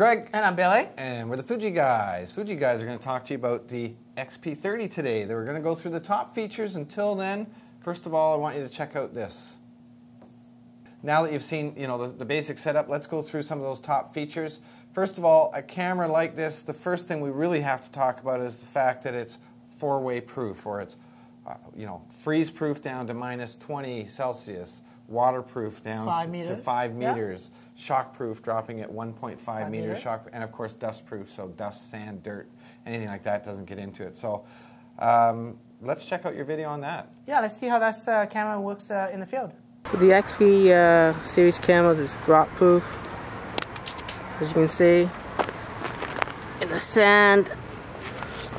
Greg. And I'm Billy. And we're the Fuji Guys. Fuji Guys are going to talk to you about the XP30 today. We're going to go through the top features. Until then, first of all, I want you to check out this. Now that you've seen, the basic setup, let's go through some of those top features. First of all, a camera like this, the first thing we really have to talk about is the fact that it's four-way proof, or it's freeze-proof down to -20 Celsius, waterproof down to 5 meters, shockproof dropping at 1.5 meters, shock, and of course dustproof, so dust, sand, dirt, anything like that doesn't get into it. So let's check out your video on that. Yeah, let's see how this camera works in the field. The XP series cameras is drop proof, as you can see. In the sand,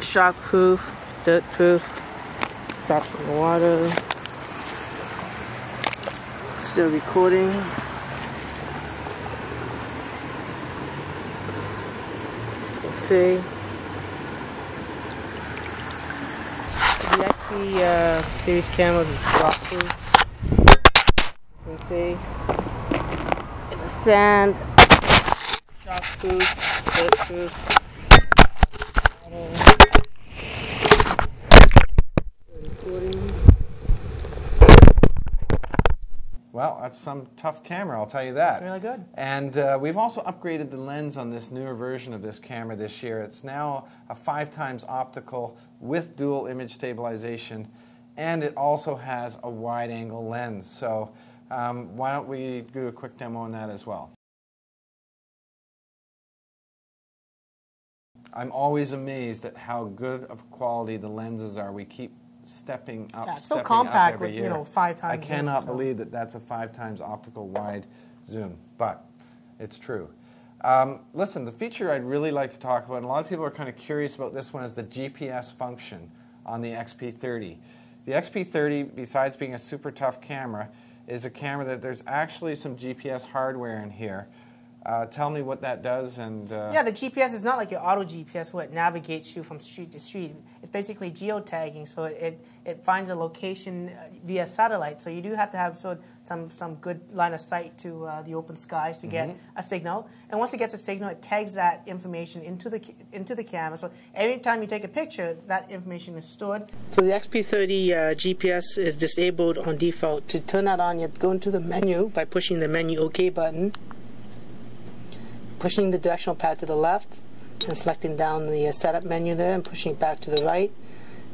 shock proof, dirt proof, drop in the water. Still recording. You can see. The XP series cameras is drop proof. You can see. In the sand, shock proof, dirt proof. Well, that's some tough camera, I'll tell you that. It's really good. And we've also upgraded the lens on this newer version of this camera this year. It's now a 5x optical with dual image stabilization, and it also has a wide-angle lens. So why don't we do a quick demo on that as well. I'm always amazed at how good of quality the lenses are. We keep stepping up, yeah, it's so compact with, 5x I cannot zoom, believe that that's a 5x optical wide zoom, but it's true. Listen, the feature I'd really like to talk about, and a lot of people are kind of curious about this one, is the GPS function on the XP30. The XP30, besides being a super tough camera, is a camera that there's actually some GPS hardware in here. Tell me what that does. And yeah, the GPS is not like your auto GPS where it navigates you from street to street. It's basically geo-tagging, so it finds a location via satellite. So you do have to have some good line of sight to the open skies to get a signal. And once it gets a signal, it tags that information into the camera. So every time you take a picture, that information is stored. So the XP30 GPS is disabled on default. To turn that on, you have to go into the menu by pushing the menu OK button, pushing the directional pad to the left and selecting down the setup menu there and pushing it back to the right,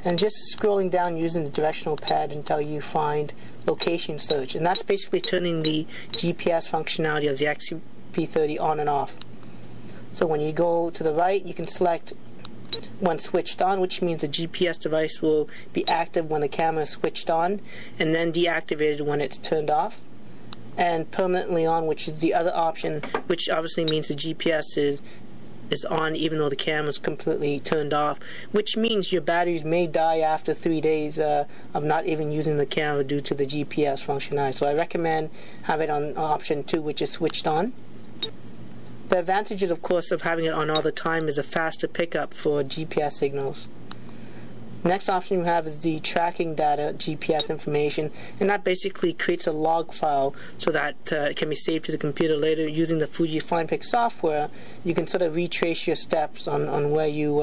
and just scrolling down using the directional pad until you find location search. And that's basically turning the GPS functionality of the XP30 on and off. So when you go to the right, you can select when switched on, which means the GPS device will be active when the camera is switched on, and then deactivated when it's turned off, and permanently on, which is the other option, which obviously means the GPS is on even though the camera is completely turned off, which means your batteries may die after 3 days of not even using the camera due to the GPS functionality. So I recommend have it on option 2, which is switched on. The advantages, of course, of having it on all the time is a faster pickup for GPS signals. Next option we have is the tracking data GPS information, and that basically creates a log file so that it can be saved to the computer later. Using the Fuji FinePix software, you can sort of retrace your steps on where you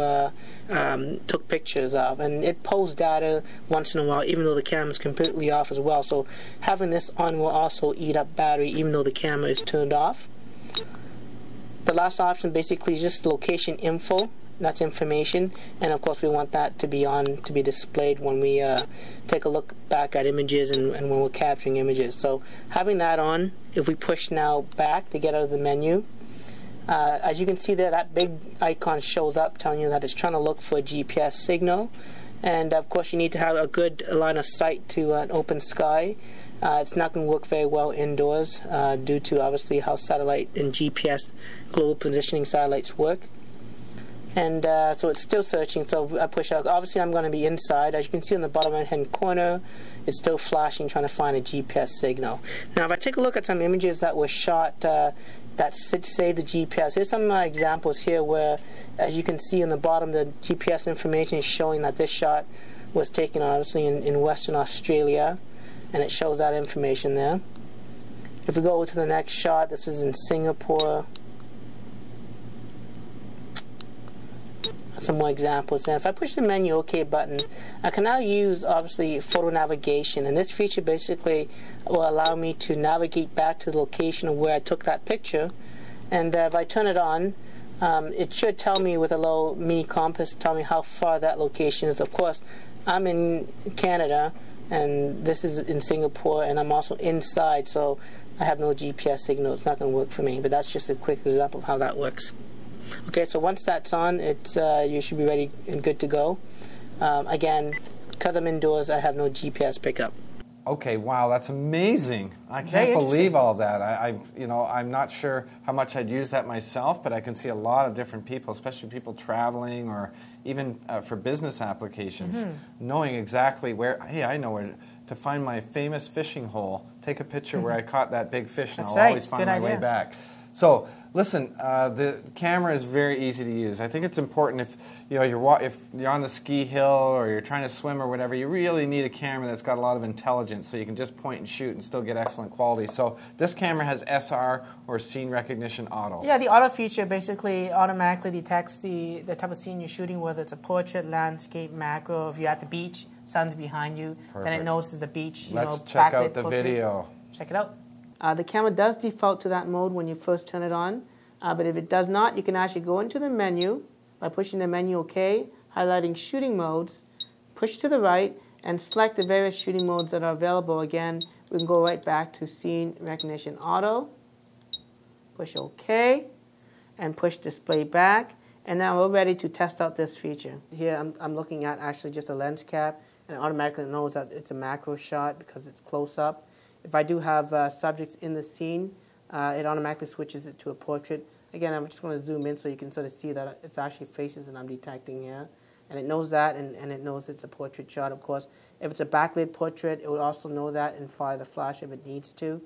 took pictures of, and it pulls data once in a while even though the camera is completely off as well. So having this on will also eat up battery even though the camera is turned off. The last option basically is just location info. That's information, and of course we want that to be on, to be displayed when we take a look back at images and when we're capturing images. So having that on, if we push now back to get out of the menu, as you can see there, that big icon shows up telling you that it's trying to look for a GPS signal. And of course you need to have a good line of sight to an open sky. It's not going to work very well indoors due to obviously how satellite and GPS global positioning satellites work. And so it's still searching, so I push out. Obviously I'm going to be inside. As you can see on the bottom right hand corner, it's still flashing, trying to find a GPS signal. Now if I take a look at some images that were shot that say the GPS, here's some examples here where, as you can see on the bottom, the GPS information is showing that this shot was taken obviously in Western Australia, and it shows that information there. If we go to the next shot, this is in Singapore. some more examples. And if I push the menu OK button, I can now use, obviously, photo navigation. And this feature basically will allow me to navigate back to the location of where I took that picture. And if I turn it on, it should tell me with a little mini compass, tell me how far that location is. Of course, I'm in Canada, and this is in Singapore, and I'm also inside, so I have no GPS signal. It's not going to work for me, but that's just a quick example of how that works. Okay, so once that's on, you should be ready and good to go. Again, because I'm indoors, I have no GPS pickup. Okay, wow, that's amazing. I can't believe all that. I'm not sure how much I'd use that myself, but I can see a lot of different people, especially people traveling or even for business applications, knowing exactly where, hey, I know where to find my famous fishing hole, take a picture where I caught that big fish, and I'll always find my way back. So, listen, the camera is very easy to use. I think it's important if you're on the ski hill or you're trying to swim or whatever, you really need a camera that's got a lot of intelligence so you can just point and shoot and still get excellent quality. So this camera has SR, or scene recognition auto. Yeah, the auto feature basically automatically detects the type of scene you're shooting, whether it's a portrait, landscape, macro. If you're at the beach, sun's behind you, then it knows it's a beach. Let's check out the portrait. video. Check it out. The camera does default to that mode when you first turn it on, but if it does not, you can actually go into the menu by pushing the menu OK, highlighting shooting modes, push to the right, and select the various shooting modes that are available. Again, we can go right back to Scene Recognition Auto, push OK, and push Display Back, and now we're ready to test out this feature. Here I'm looking at actually just a lens cap, and it automatically knows that it's a macro shot because it's close up. If I do have subjects in the scene, it automatically switches it to a portrait. Again, I'm just going to zoom in so you can sort of see that it's actually faces that I'm detecting here. And it knows that, and it knows it's a portrait shot, of course. If it's a backlit portrait, it would also know that and fire the flash if it needs to.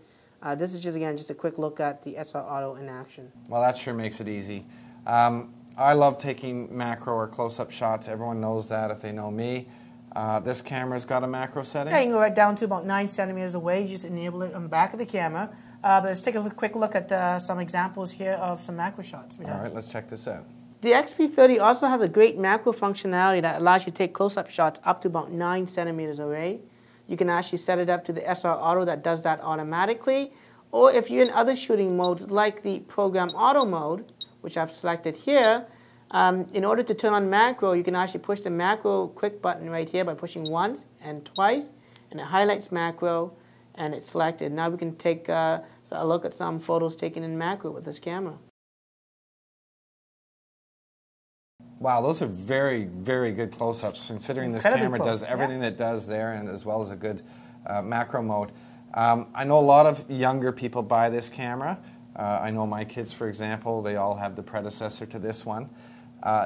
This is just a quick look at the SR Auto in action. Well, that sure makes it easy. I love taking macro or close-up shots. Everyone knows that if they know me. This camera's got a macro setting? Yeah, you can go right down to about 9 centimeters away. You just enable it on the back of the camera. But let's take a quick look at some examples here of some macro shots. All right, let's check this out. The XP30 also has a great macro functionality that allows you to take close-up shots up to about 9 centimeters away. You can actually set it up to the SR Auto that does that automatically. Or if you're in other shooting modes like the Program Auto mode, which I've selected here, in order to turn on macro, you can actually push the macro quick button right here by pushing once and twice, and it highlights macro, and it's selected. Now we can take a look at some photos taken in macro with this camera. Wow, those are very, very good close-ups, considering this camera does everything that it does there, and as well as a good macro mode. I know a lot of younger people buy this camera. I know my kids, for example, they all have the predecessor to this one.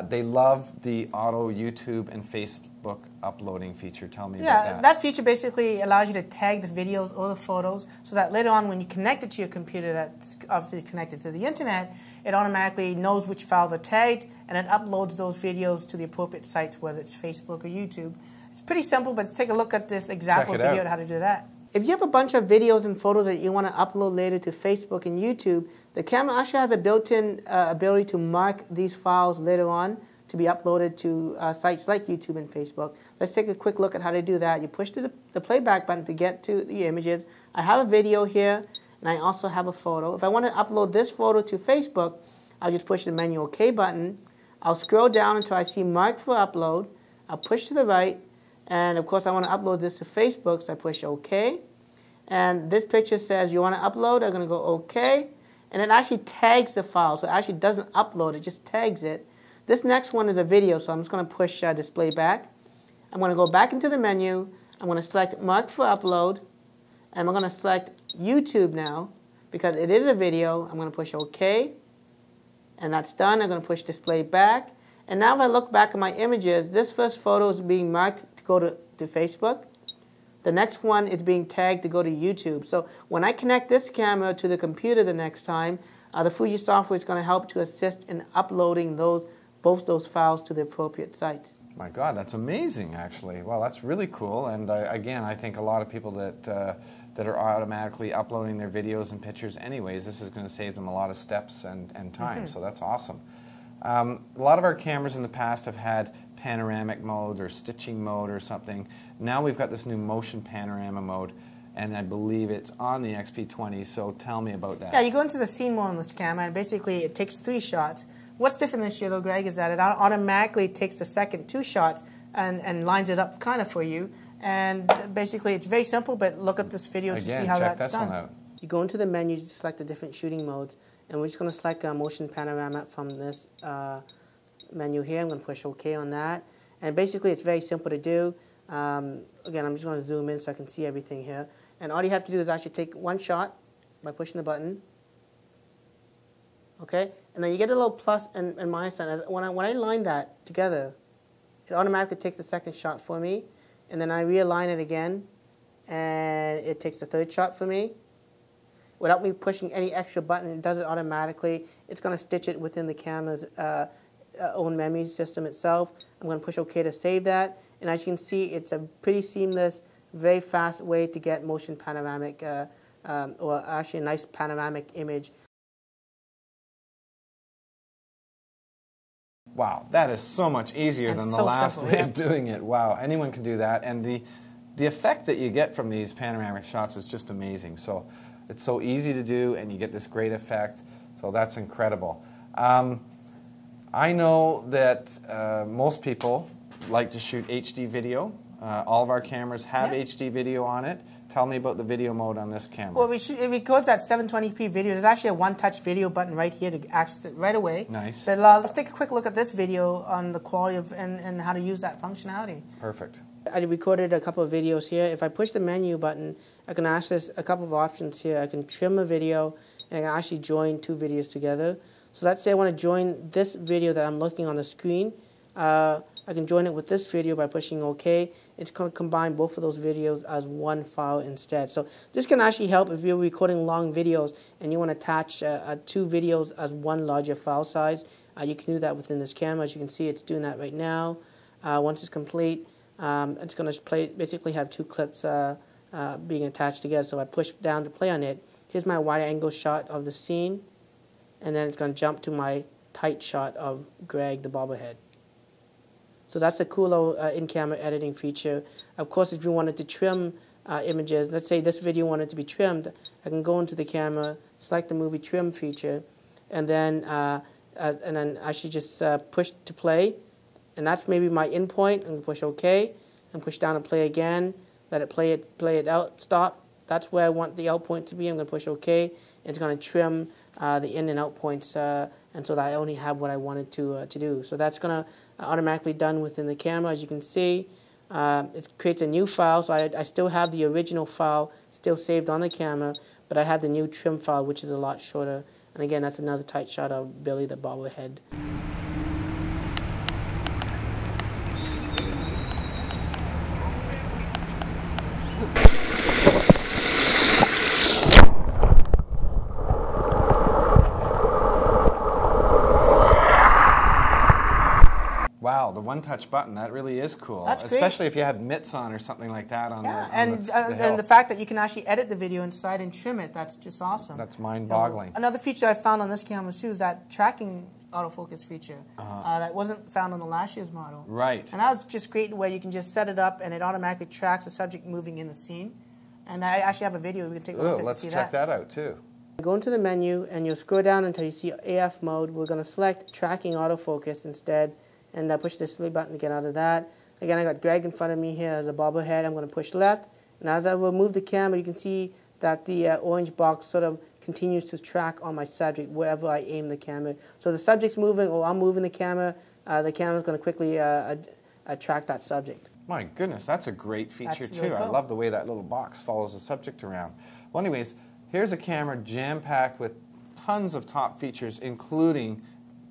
They love the auto YouTube and Facebook uploading feature. Tell me about that. Yeah, that feature basically allows you to tag the videos or the photos so that later on when you connect it to your computer that's obviously connected to the internet, it automatically knows which files are tagged and it uploads those videos to the appropriate sites, whether it's Facebook or YouTube. It's pretty simple, but take a look at this example video on how to do that. If you have a bunch of videos and photos that you want to upload later to Facebook and YouTube, the camera actually has a built-in ability to mark these files later on to be uploaded to sites like YouTube and Facebook. Let's take a quick look at how to do that. You push the playback button to get to the images. I have a video here, and I also have a photo. If I want to upload this photo to Facebook, I'll just push the menu OK button. I'll scroll down until I see marked for upload. I'll push to the right. And of course, I want to upload this to Facebook, so I push OK. And this picture says, you want to upload? I'm going to go OK. And it actually tags the file, so it actually doesn't upload, it just tags it. This next one is a video, so I'm just going to push Display Back. I'm going to go back into the menu. I'm going to select Mark for Upload. And I'm going to select YouTube now, because it is a video. I'm going to push OK. And that's done. I'm going to push Display Back. And now if I look back at my images, this first photo is being marked to go to Facebook. The next one is being tagged to go to YouTube. So when I connect this camera to the computer the next time, the Fuji software is going to help to assist in uploading both those files to the appropriate sites. My God, that's amazing, actually. Well, that's really cool. And again, I think a lot of people that are automatically uploading their videos and pictures anyways, this is going to save them a lot of steps and time. So that's awesome. A lot of our cameras in the past have had panoramic mode or stitching mode or something. Now we've got this new motion panorama mode, and I believe it's on the XP20, so tell me about that. Yeah, you go into the scene mode on this camera, and basically it takes 3 shots. What's different this year, though, Greg, is that it automatically takes the second 2 shots and lines it up kind of for you. And basically it's very simple, but look at this video to see how that's done. One out. You go into the menu, you select the different shooting modes, and we're just going to select motion panorama from this menu here. I'm going to push OK on that. And basically it's very simple to do. Again, I'm just going to zoom in so I can see everything here. And all you have to do is actually take 1 shot by pushing the button. Okay? And then you get a little plus and minus sign. When I line that together, it automatically takes the second shot for me. And then I realign it again, and it takes the 3rd shot for me. Without me pushing any extra button, it does it automatically. It's going to stitch it within the camera's own memory system itself. I'm going to push OK to save that. And as you can see, it's a pretty seamless, very fast way to get motion panoramic, or actually a nice panoramic image. Wow, that is so much easier than the last way of doing it. Wow, anyone can do that. And the effect that you get from these panoramic shots is just amazing. So it's so easy to do, and you get this great effect. So that's incredible. I know that most people like to shoot HD video. All of our cameras have HD video on it. Tell me about the video mode on this camera. Well, it records that 720p video. There's actually a one-touch video button right here to access it right away. Nice. But let's take a quick look at this video on the quality of and how to use that functionality. Perfect. I recorded a couple of videos here. If I push the menu button, I can access a couple of options here. I can trim a video, and I can actually join 2 videos together. So let's say I want to join this video that I'm looking on the screen. I can join it with this video by pushing OK. It's going to combine both of those videos as one file instead. So this can actually help if you're recording long videos and you want to attach 2 videos as one larger file size. You can do that within this camera. As you can see, it's doing that right now. Once it's complete, it's going to basically have 2 clips being attached together. So I push down to play on it. Here's my wide angle shot of the scene, and then it's going to jump to my tight shot of Greg the bobblehead. So that's a cool little in-camera editing feature. Of course, if you wanted to trim images, let's say this video wanted to be trimmed, I can go into the camera, select the movie trim feature, and then actually just push to play. And that's maybe my in point. I'm going to push OK, and push down and play again. Let it play it out, stop. That's where I want the out point to be. I'm going to push OK. It's going to trim the in and out points, and so that I only have what I wanted to do. So that's going to automatically done within the camera. As you can see, it creates a new file. So I still have the original file still saved on the camera, but I have the new trim file, which is a lot shorter. And again, that's another tight shot of Billy the bobblehead. Wow, the one-touch button, that really is cool. That's great. Especially if you have mitts on or something like that on and the fact that you can actually edit the video inside and trim it, that's just awesome. That's mind-boggling. Another feature I found on this camera too is that tracking autofocus feature that wasn't found on the last year's model. Right. And that was just great where you can just set it up and it automatically tracks the subject moving in the scene. And I actually have a video we can take a look at let's to see check that out too. Go into the menu and you'll scroll down until you see AF mode. We're going to select tracking autofocus instead, and push the silly button to get out of that. Again, I got Greg in front of me here as a bobblehead. I'm going to push left, and as I remove the camera, you can see that the orange box sort of continues to track on my subject wherever I aim the camera. So the subject's moving, or I'm moving the camera's going to quickly track that subject. My goodness, that's a great feature too. Really cool. I love the way that little box follows the subject around. Well, anyways, here's a camera jam-packed with tons of top features, including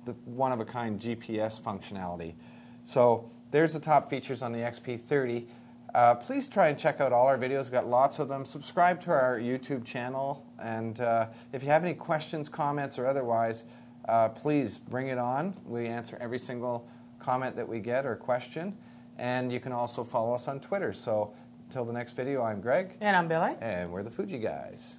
the one-of-a-kind GPS functionality. So there's the top features on the XP30. Please try and check out all our videos. We've got lots of them. Subscribe to our YouTube channel, and if you have any questions, comments, or otherwise, please bring it on. We answer every single comment that we get or question, and you can also follow us on Twitter. So until the next video, I'm Greg. And I'm Billy. And we're the Fuji Guys.